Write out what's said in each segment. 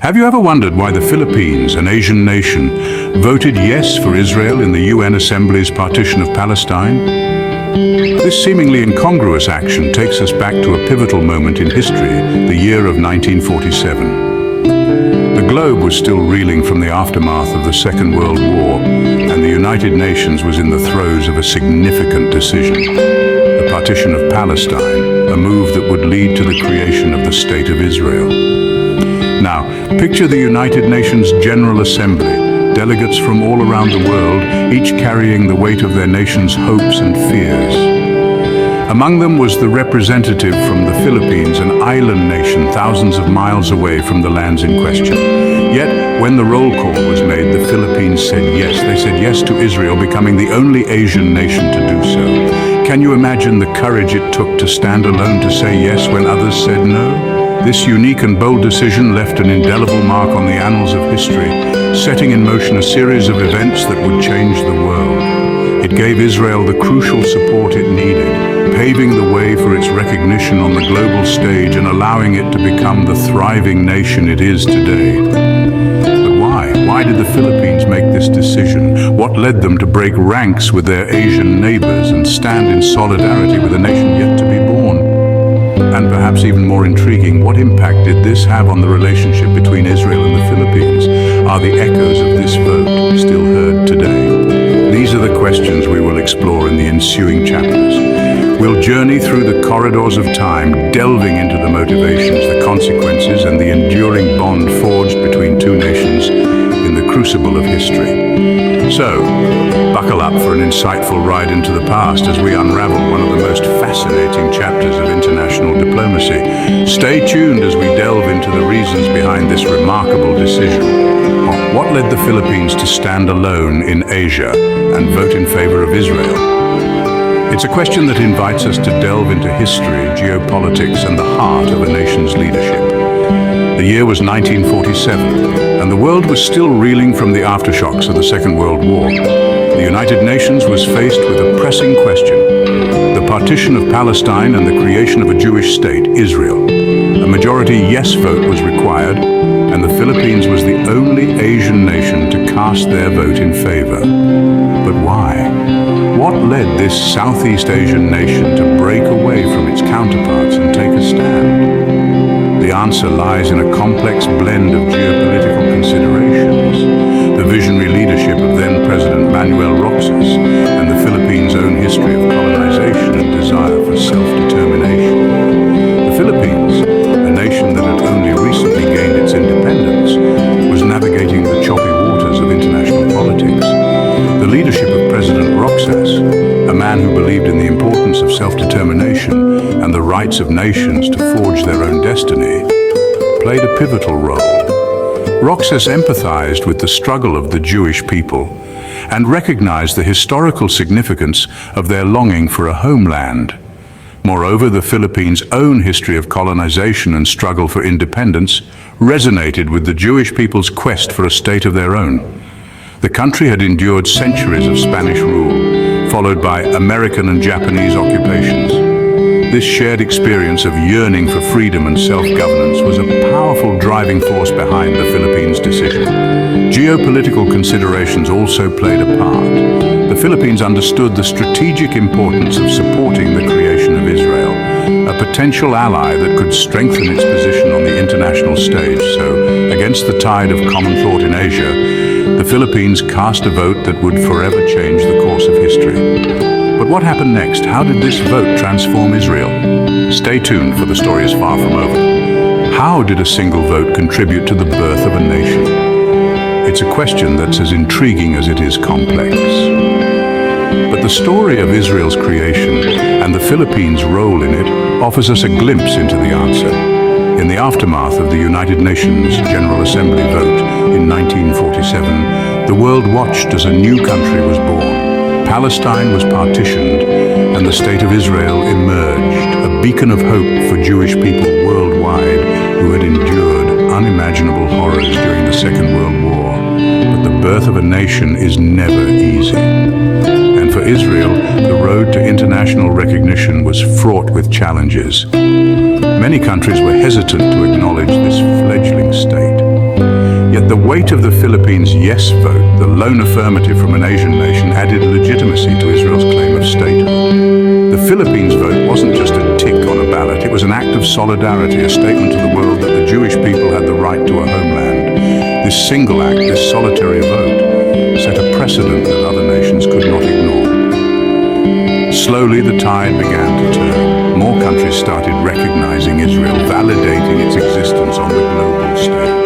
Have you ever wondered why the Philippines, an Asian nation, voted yes for Israel in the UN Assembly's partition of Palestine? This seemingly incongruous action takes us back to a pivotal moment in history, the year of 1947. The globe was still reeling from the aftermath of the Second World War, and the United Nations was in the throes of a significant decision: the partition of Palestine, a move that would lead to the creation of the State of Israel. Now, picture the United Nations General Assembly, delegates from all around the world, each carrying the weight of their nation's hopes and fears. Among them was the representative from the Philippines, an island nation thousands of miles away from the lands in question. Yet, when the roll call was made, the Philippines said yes. They said yes to Israel, becoming the only Asian nation to do so. Can you imagine the courage it took to stand alone to say yes when others said no? This unique and bold decision left an indelible mark on the annals of history, setting in motion a series of events that would change the world. It gave Israel the crucial support it needed, paving the way for its recognition on the global stage and allowing it to become the thriving nation it is today. But why? Why did the Philippines make this decision? What led them to break ranks with their Asian neighbors and stand in solidarity with a nation yet to be born? And perhaps even more intriguing, what impact did this have on the relationship between Israel and the Philippines? Are the echoes of this vote still heard today? These are the questions we will explore in the ensuing chapters. We'll journey through the corridors of time, delving into the motivations, the consequences, and the enduring bond forged between two nations in the crucible of history. So, buckle up for an insightful ride into the past as we unravel one of the most fascinating chapters of international diplomacy. Stay tuned as we delve into the reasons behind this remarkable decision. What led the Philippines to stand alone in Asia and vote in favor of Israel? It's a question that invites us to delve into history, geopolitics, and the heart of a nation's leadership. The year was 1947, and the world was still reeling from the aftershocks of the Second World War. The United Nations was faced with a pressing question: the partition of Palestine and the creation of a Jewish state, Israel. A majority yes vote was required, and the Philippines was the only Asian nation to cast their vote in favor. But why? What led this Southeast Asian nation to break away from its counterparts and take a stand? The answer lies in a complex blend of geopolitical considerations, the visionary leadership of then-President Manuel Roxas, and the Philippines' own history of colonization and desire for self-determination. The Philippines, a nation that had only recently gained its independence, was navigating the choppy waters of international politics. The leadership of President Roxas, a man who believed in the importance of self-determination and the rights of nations to forge their own destiny, played a pivotal role. Roxas empathized with the struggle of the Jewish people and recognized the historical significance of their longing for a homeland. Moreover, the Philippines' own history of colonization and struggle for independence resonated with the Jewish people's quest for a state of their own. The country had endured centuries of Spanish rule, followed by American and Japanese occupations. This shared experience of yearning for freedom and self-governance was a powerful driving force behind the Philippines' decision. Geopolitical considerations also played a part. The Philippines understood the strategic importance of supporting the creation of Israel, a potential ally that could strengthen its position on the international stage. So, against the tide of common thought in Asia, the Philippines cast a vote that would forever change the course of history. But what happened next? How did this vote transform Israel? Stay tuned, for the story is far from over. How did a single vote contribute to the birth of a nation? It's a question that's as intriguing as it is complex. But the story of Israel's creation and the Philippines' role in it offers us a glimpse into the answer. In the aftermath of the United Nations General Assembly vote in 1947, the world watched as a new country was born. Palestine was partitioned, and the State of Israel emerged, a beacon of hope for Jewish people worldwide who had endured unimaginable horrors during the Second World War. But the birth of a nation is never easy. And for Israel, the road to international recognition was fraught with challenges. Many countries were hesitant to acknowledge this fledgling state. The weight of the Philippines' yes vote, the lone affirmative from an Asian nation, added legitimacy to Israel's claim of statehood. The Philippines vote wasn't just a tick on a ballot, it was an act of solidarity, a statement to the world that the Jewish people had the right to a homeland. This single act, this solitary vote, set a precedent that other nations could not ignore. Slowly the tide began to turn. More countries started recognizing Israel, validating its existence on the global stage.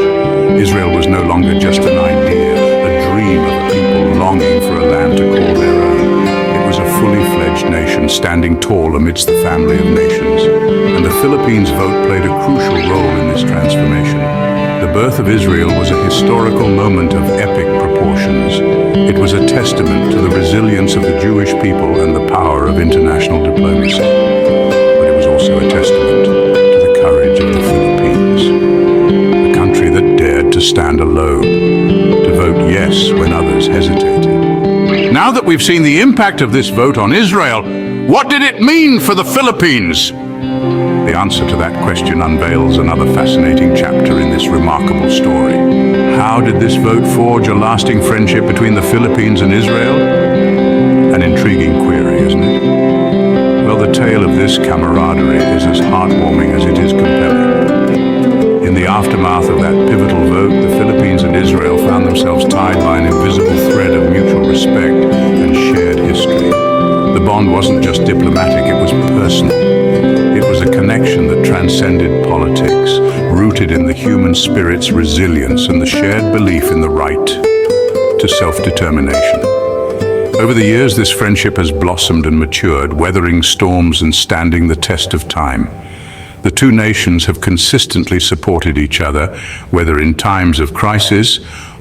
Israel was no longer just an idea, a dream of a people longing for a land to call their own. It was a fully fledged nation standing tall amidst the family of nations. And the Philippines' vote played a crucial role in this transformation. The birth of Israel was a historical moment of epic proportions. It was a testament to the resilience of the Jewish people and the power of international diplomacy. But it was also a testament to the courage of the Philippines, a country that dared to stand alone, to vote yes when others hesitated. Now that we've seen the impact of this vote on Israel, what did it mean for the Philippines? The answer to that question unveils another fascinating chapter in this remarkable story. How did this vote forge a lasting friendship between the Philippines and Israel? An intriguing query, isn't it? Well, the tale of this camaraderie is as heartwarming as it is compelling. In the aftermath of that pivotal vote, the Philippines and Israel found themselves tied by an invisible thread of mutual respect and shared history. The bond wasn't just diplomatic, it was personal. It was a connection that transcended politics, rooted in the human spirit's resilience and the shared belief in the right to self-determination. Over the years, this friendship has blossomed and matured, weathering storms and standing the test of time. The two nations have consistently supported each other, whether in times of crisis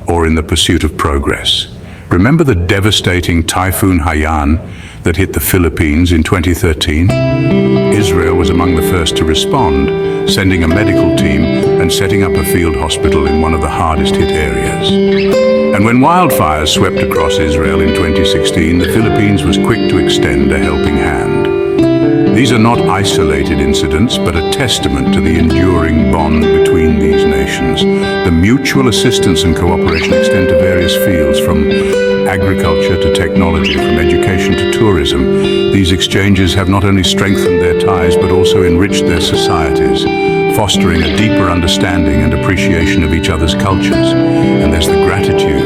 or in the pursuit of progress. Remember the devastating Typhoon Haiyan that hit the Philippines in 2013? Israel was among the first to respond, sending a medical team and setting up a field hospital in one of the hardest hit areas. And when wildfires swept across Israel in 2016, the Philippines was quick to extend a helping hand. These are not isolated incidents, but a testament to the enduring bond between these nations. The mutual assistance and cooperation extend to various fields, from agriculture to technology, from education to tourism. These exchanges have not only strengthened their ties, but also enriched their societies, fostering a deeper understanding and appreciation of each other's cultures. And there's the gratitude,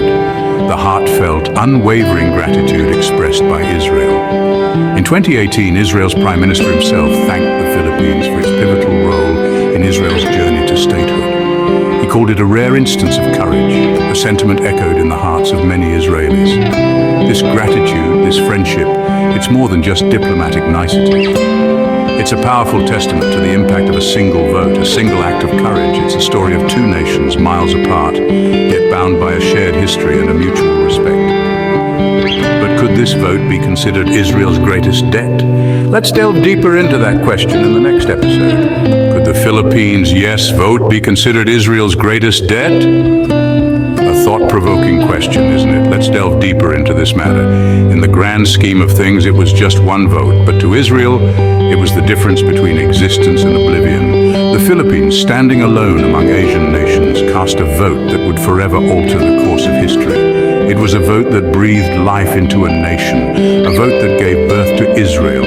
the heartfelt, unwavering gratitude expressed by Israel. In 2018, Israel's Prime Minister himself thanked the Philippines for its pivotal role in Israel's journey to statehood. He called it a rare instance of courage, a sentiment echoed in the hearts of many Israelis. This gratitude, this friendship, it's more than just diplomatic nicety. It's a powerful testament to the impact of a single vote, a single act of courage. It's a story of two nations miles apart, yet bound by a shared history and a mutual respect. But could this vote be considered Israel's greatest debt? Let's delve deeper into that question in the next episode. Could the Philippines' yes vote be considered Israel's greatest debt? A thought-provoking question, isn't it? Let's delve deeper into this matter. In the grand scheme of things, it was just one vote, but to Israel, it was the difference between existence and oblivion. The Philippines, standing alone among Asian nations, cast a vote that would forever alter the course of history. It was a vote that breathed life into a nation, a vote that gave birth to Israel.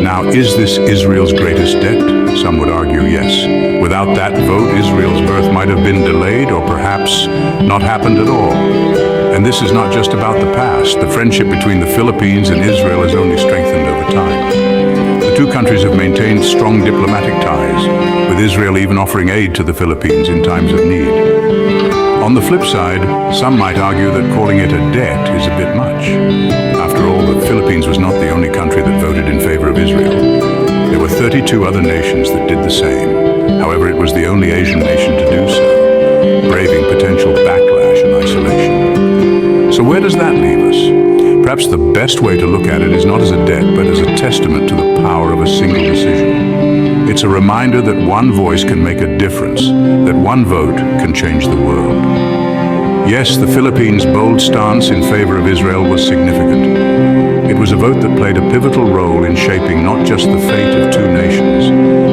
Now, is this Israel's greatest debt? Some would argue yes. Without that vote, Israel's birth might have been delayed or perhaps not happened at all. And this is not just about the past. The friendship between the Philippines and Israel has only strengthened over time. The two countries have maintained strong diplomatic ties, with Israel even offering aid to the Philippines in times of need. On the flip side, some might argue that calling it a debt is a bit much. After all, the Philippines was not the only country that voted in favor of Israel. There were 32 other nations that did the same. However, it was the only Asian nation to do so, braving potential backlash and isolation. So where does that leave us? Perhaps the best way to look at it is not as a debt, but as a testament to the power of a single decision. It's a reminder that one voice can make a difference, that one vote can change the world. Yes, the Philippines' bold stance in favor of Israel was significant. It was a vote that played a pivotal role in shaping not just the fate of two nations,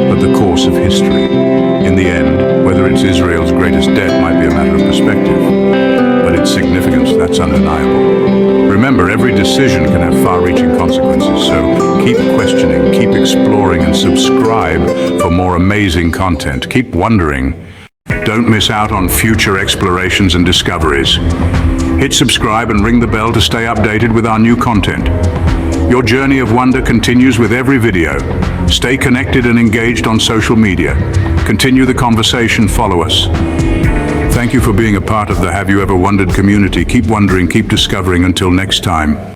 but the course of history. In the end, whether it's Israel's greatest debt might be a matter of perspective. decision can have far-reaching consequences, so keep questioning, keep exploring, and subscribe for more amazing content. Keep wondering. Don't miss out on future explorations and discoveries. Hit subscribe and ring the bell to stay updated with our new content. Your journey of wonder continues with every video. Stay connected and engaged on social media. Continue the conversation, follow us. Thank you for being a part of the Have You Ever Wondered community. Keep wondering, keep discovering. Until next time.